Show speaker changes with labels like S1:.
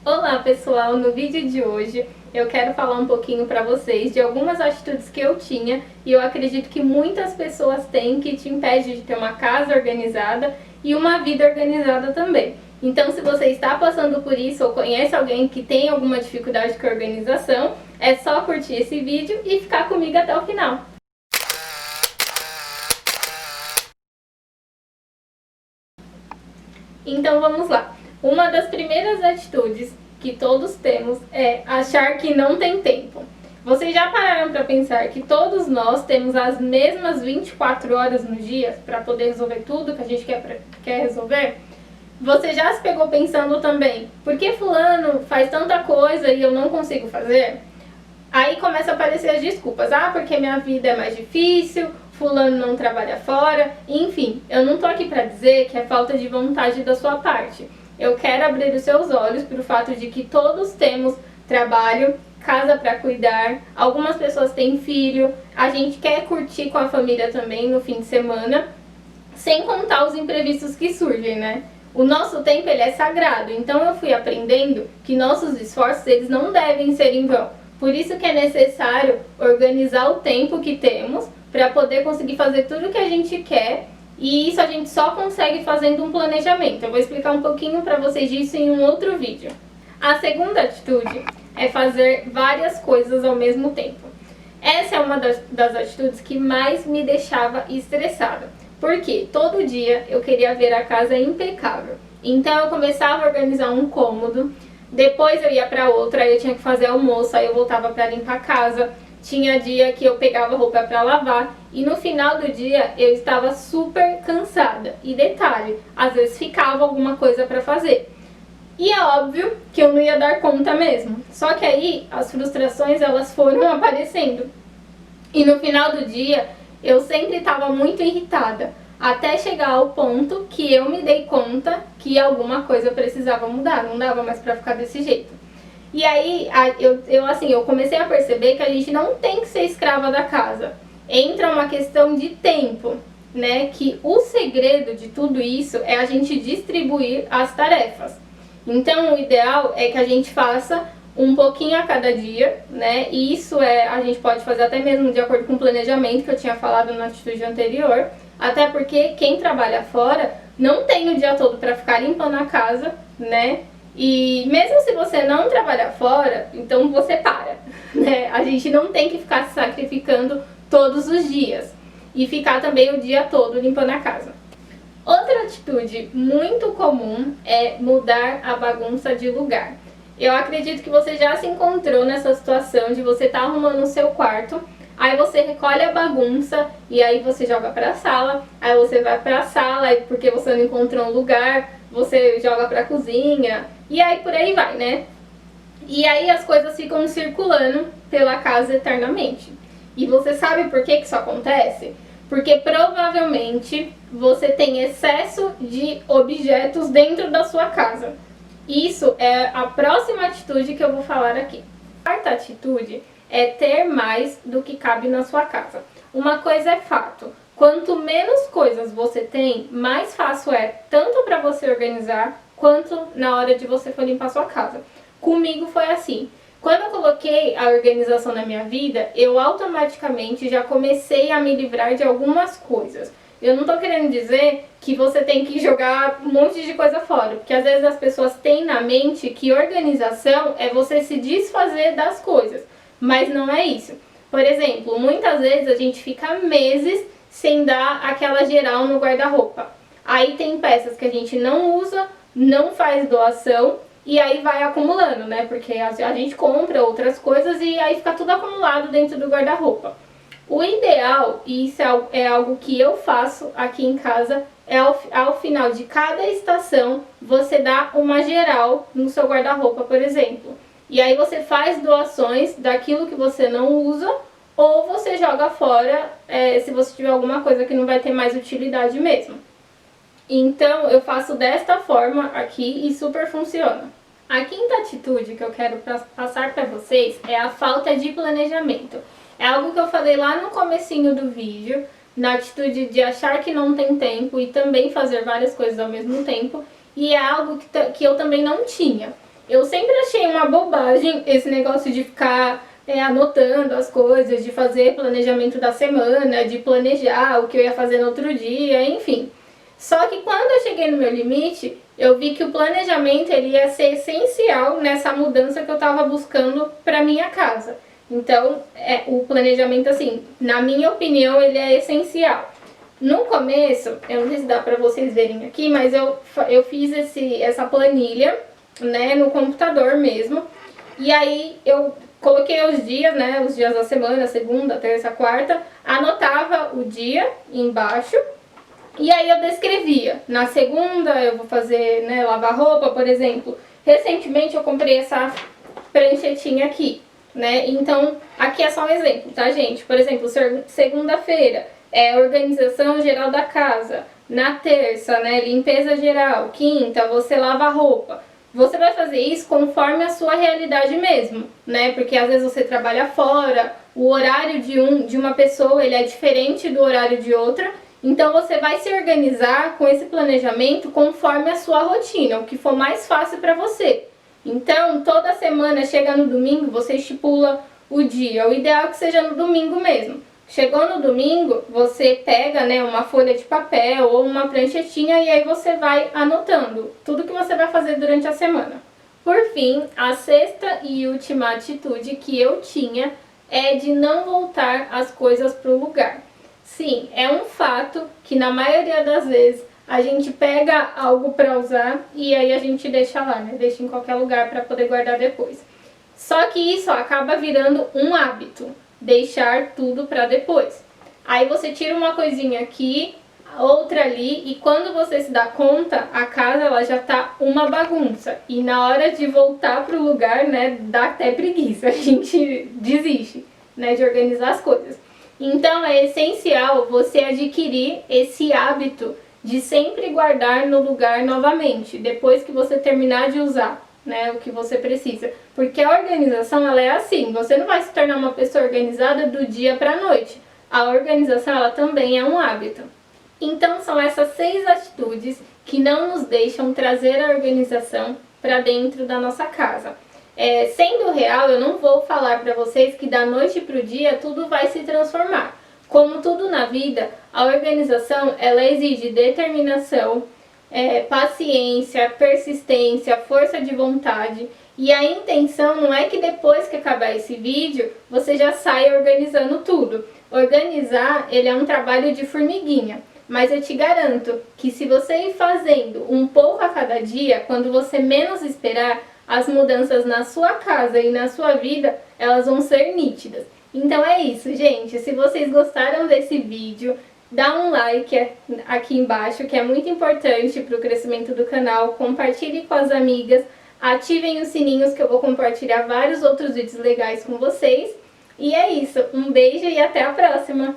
S1: Olá pessoal, no vídeo de hoje eu quero falar um pouquinho para vocês de algumas atitudes que eu tinha e eu acredito que muitas pessoas têm que te impede de ter uma casa organizada e uma vida organizada também. Então se você está passando por isso ou conhece alguém que tem alguma dificuldade com a organização, é só curtir esse vídeo e ficar comigo até o final. Então vamos lá. Uma das primeiras atitudes que todos temos é achar que não tem tempo. Vocês já pararam para pensar que todos nós temos as mesmas 24 horas no dia para poder resolver tudo que a gente quer resolver? Você já se pegou pensando também, por que fulano faz tanta coisa e eu não consigo fazer? Aí começa a aparecer as desculpas, porque minha vida é mais difícil, fulano não trabalha fora, enfim, eu não tô aqui para dizer que é falta de vontade da sua parte. Eu quero abrir os seus olhos para o fato de que todos temos trabalho, casa para cuidar, algumas pessoas têm filho, a gente quer curtir com a família também no fim de semana, sem contar os imprevistos que surgem, né? O nosso tempo ele é sagrado, então eu fui aprendendo que nossos esforços eles não devem ser em vão. Por isso que é necessário organizar o tempo que temos para poder conseguir fazer tudo o que a gente quer. E isso a gente só consegue fazendo um planejamento. Eu vou explicar um pouquinho para vocês disso em um outro vídeo. A segunda atitude é fazer várias coisas ao mesmo tempo. Essa é uma das atitudes que mais me deixava estressada. Porque todo dia eu queria ver a casa impecável. Então eu começava a organizar um cômodo, depois eu ia para outro, aí eu tinha que fazer almoço, aí eu voltava para limpar a casa. Tinha dia que eu pegava roupa para lavar e no final do dia eu estava super cansada. E detalhe, às vezes ficava alguma coisa para fazer. E é óbvio que eu não ia dar conta mesmo. Só que aí as frustrações elas foram aparecendo. E no final do dia eu sempre estava muito irritada. Até chegar ao ponto que eu me dei conta que alguma coisa precisava mudar. Não dava mais para ficar desse jeito. E aí, eu comecei a perceber que a gente não tem que ser escrava da casa. Entra uma questão de tempo, né? Que o segredo de tudo isso é a gente distribuir as tarefas. Então, o ideal é que a gente faça um pouquinho a cada dia, né? E isso a gente pode fazer até mesmo de acordo com o planejamento que eu tinha falado na atitude anterior. Até porque quem trabalha fora não tem o dia todo para ficar limpando a casa, né? E mesmo se você não trabalhar fora, então você para, né? A gente não tem que ficar se sacrificando todos os dias e ficar também o dia todo limpando a casa. Outra atitude muito comum é mudar a bagunça de lugar. Eu acredito que você já se encontrou nessa situação de você estar arrumando o seu quarto, aí você recolhe a bagunça e aí você joga para a sala, aí você vai para a sala porque você não encontrou um lugar, você joga para a cozinha e aí por aí vai, né? E aí as coisas ficam circulando pela casa eternamente. E você sabe por que isso acontece? Porque provavelmente você tem excesso de objetos dentro da sua casa. Isso é a próxima atitude que eu vou falar aqui. A quarta atitude é ter mais do que cabe na sua casa. Uma coisa é fato, quanto menos coisas você tem, mais fácil é tanto para você organizar, quanto na hora de você for limpar sua casa. Comigo foi assim. Quando eu coloquei a organização na minha vida, eu automaticamente já comecei a me livrar de algumas coisas. Eu não tô querendo dizer que você tem que jogar um monte de coisa fora, porque às vezes as pessoas têm na mente que organização é você se desfazer das coisas, mas não é isso. Por exemplo, muitas vezes a gente fica meses sem dar aquela geral no guarda-roupa. Aí tem peças que a gente não usa, não faz doação e aí vai acumulando, né? Porque a gente compra outras coisas e aí fica tudo acumulado dentro do guarda-roupa. O ideal, e isso é algo que eu faço aqui em casa, é ao final de cada estação você dá uma geral no seu guarda-roupa, por exemplo. E aí você faz doações daquilo que você não usa ou você joga fora se você tiver alguma coisa que não vai ter mais utilidade mesmo. Então eu faço desta forma aqui e super funciona. A quinta atitude que eu quero passar para vocês é a falta de planejamento. É algo que eu falei lá no comecinho do vídeo, na atitude de achar que não tem tempo e também fazer várias coisas ao mesmo tempo. E é algo que eu também não tinha. Eu sempre achei uma bobagem esse negócio de ficar anotando as coisas, de fazer planejamento da semana, de planejar o que eu ia fazer no outro dia, enfim. Só que quando eu cheguei no meu limite, eu vi que o planejamento ele ia ser essencial nessa mudança que eu estava buscando para minha casa. Então, o planejamento, assim, na minha opinião, ele é essencial. No começo, eu não sei se dá para vocês verem aqui, mas eu fiz essa planilha, né, no computador mesmo. E aí eu coloquei os dias, né, os dias da semana, segunda, terça, quarta, anotava o dia embaixo. E aí eu descrevia. Na segunda eu vou fazer, né, lavar roupa, por exemplo. Recentemente eu comprei essa pranchetinha aqui, né? Então, aqui é só um exemplo, tá, gente? Por exemplo, segunda-feira é organização geral da casa. Na terça, né, limpeza geral. Quinta, você lava a roupa. Você vai fazer isso conforme a sua realidade mesmo, né? Porque às vezes você trabalha fora, o horário de uma pessoa ele é diferente do horário de outra. Então você vai se organizar com esse planejamento conforme a sua rotina, o que for mais fácil para você. Então, toda semana, chega no domingo, você estipula o dia. O ideal é que seja no domingo mesmo. Chegou no domingo, você pega, né, uma folha de papel ou uma pranchetinha e aí você vai anotando tudo que você vai fazer durante a semana. Por fim, a sexta e última atitude que eu tinha é de não voltar as coisas para o lugar. Sim, é um fato que na maioria das vezes a gente pega algo para usar e aí a gente deixa lá, né? Deixa em qualquer lugar para poder guardar depois. Só que isso acaba virando um hábito, deixar tudo para depois. Aí você tira uma coisinha aqui, outra ali e quando você se dá conta, a casa ela já tá uma bagunça. E na hora de voltar pro lugar, né, dá até preguiça, a gente desiste, né, de organizar as coisas. Então é essencial você adquirir esse hábito de sempre guardar no lugar novamente, depois que você terminar de usar, né, o que você precisa. Porque a organização ela é assim, você não vai se tornar uma pessoa organizada do dia para a noite. A organização ela também é um hábito. Então são essas 6 atitudes que não nos deixam trazer a organização para dentro da nossa casa. Sendo real, eu não vou falar para vocês que da noite para o dia tudo vai se transformar. Como tudo na vida, a organização ela exige determinação, paciência, persistência, força de vontade. E a intenção não é que depois que acabar esse vídeo, você já saia organizando tudo. Organizar, ele é um trabalho de formiguinha. Mas eu te garanto que se você ir fazendo um pouco a cada dia, quando você menos esperar, as mudanças na sua casa e na sua vida, elas vão ser nítidas. Então é isso, gente. Se vocês gostaram desse vídeo, dá um like aqui embaixo, que é muito importante para o crescimento do canal. Compartilhe com as amigas, ativem os sininhos que eu vou compartilhar vários outros vídeos legais com vocês. E é isso. Um beijo e até a próxima!